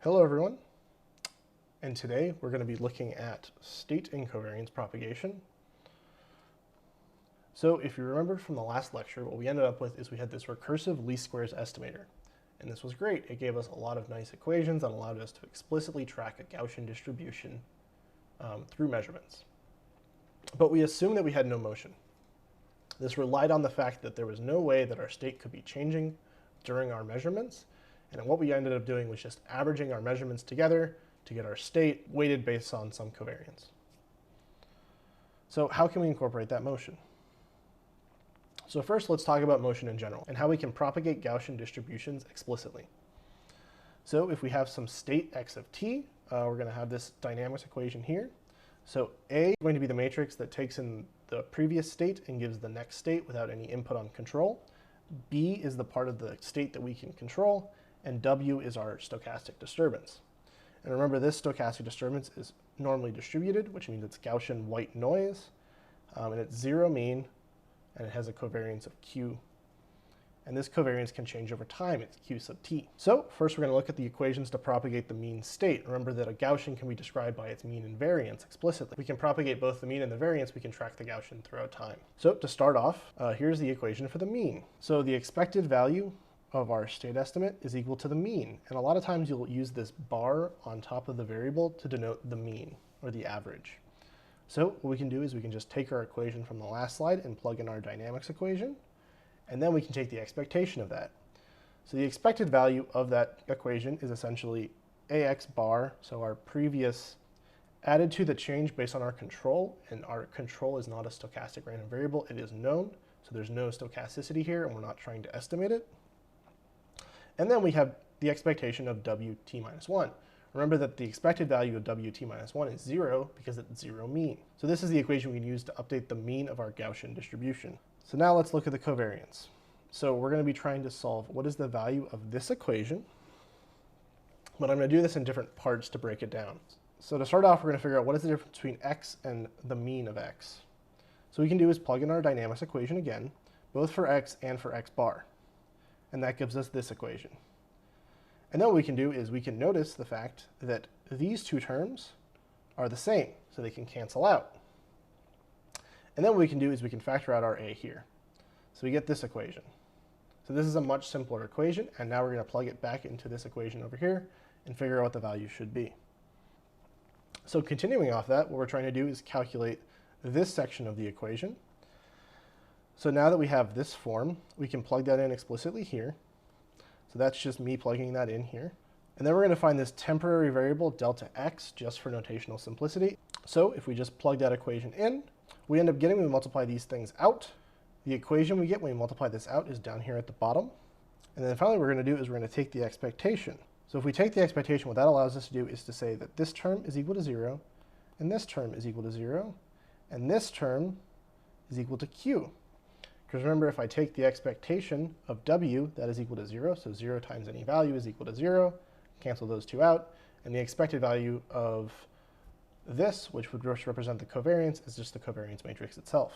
Hello everyone, and today we're going to be looking at state and covariance propagation. So if you remember from the last lecture, what we ended up with is we had this recursive least squares estimator, and this was great. It gave us a lot of nice equations that allowed us to explicitly track a Gaussian distribution through measurements. But we assumed that we had no motion. This relied on the fact that there was no way that our state could be changing during our measurements. And what we ended up doing was just averaging our measurements together to get our state weighted based on some covariance. So how can we incorporate that motion? So first, let's talk about motion in general and how we can propagate Gaussian distributions explicitly. So if we have some state x of t, we're going to have this dynamics equation here. So A is going to be the matrix that takes in the previous state and gives the next state without any input on control. B is the part of the state that we can control, and W is our stochastic disturbance. And remember, this stochastic disturbance is normally distributed, which means it's Gaussian white noise, and it's zero mean, and it has a covariance of Q. And this covariance can change over time. It's Q sub t. So first we're going to look at the equations to propagate the mean state. Remember that a Gaussian can be described by its mean and variance explicitly. We can propagate both the mean and the variance. We can track the Gaussian throughout time. So to start off, here's the equation for the mean. So the expected value of our state estimate is equal to the mean. And a lot of times you'll use this bar on top of the variable to denote the mean or the average. So what we can do is we can just take our equation from the last slide and plug in our dynamics equation. And then we can take the expectation of that. So the expected value of that equation is essentially AX bar, so our previous added to the change based on our control, and our control is not a stochastic random variable, it is known, so there's no stochasticity here and we're not trying to estimate it. And then we have the expectation of WT minus 1. Remember that the expected value of WT minus 1 is 0 because it's zero mean. So this is the equation we can use to update the mean of our Gaussian distribution. So now let's look at the covariance. So we're going to be trying to solve what is the value of this equation, but I'm going to do this in different parts to break it down. So to start off, we're going to figure out what is the difference between x and the mean of x. So what we can do is plug in our dynamics equation again, both for x and for x bar. And that gives us this equation. And then what we can do is we can notice the fact that these two terms are the same, so they can cancel out. And then what we can do is we can factor out our a here. So we get this equation. So this is a much simpler equation, and now we're going to plug it back into this equation over here and figure out what the value should be. So continuing off that, what we're trying to do is calculate this section of the equation. So now that we have this form, we can plug that in explicitly here. So that's just me plugging that in here. And then we're going to find this temporary variable delta x just for notational simplicity. So if we just plug that equation in, we end up getting, when we multiply these things out, the equation we get when we multiply this out is down here at the bottom. And then finally what we're going to do is we're going to take the expectation. So if we take the expectation, what that allows us to do is to say that this term is equal to 0, and this term is equal to 0, and this term is equal to q. Because remember, if I take the expectation of w, that is equal to 0, so 0 times any value is equal to 0, cancel those two out, and the expected value of this, which would represent the covariance, is just the covariance matrix itself.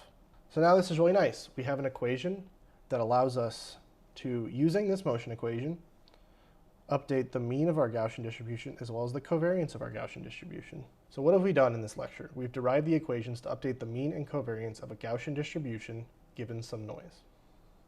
So now this is really nice. We have an equation that allows us to, using this motion equation, update the mean of our Gaussian distribution as well as the covariance of our Gaussian distribution. So what have we done in this lecture? We've derived the equations to update the mean and covariance of a Gaussian distribution given some noise.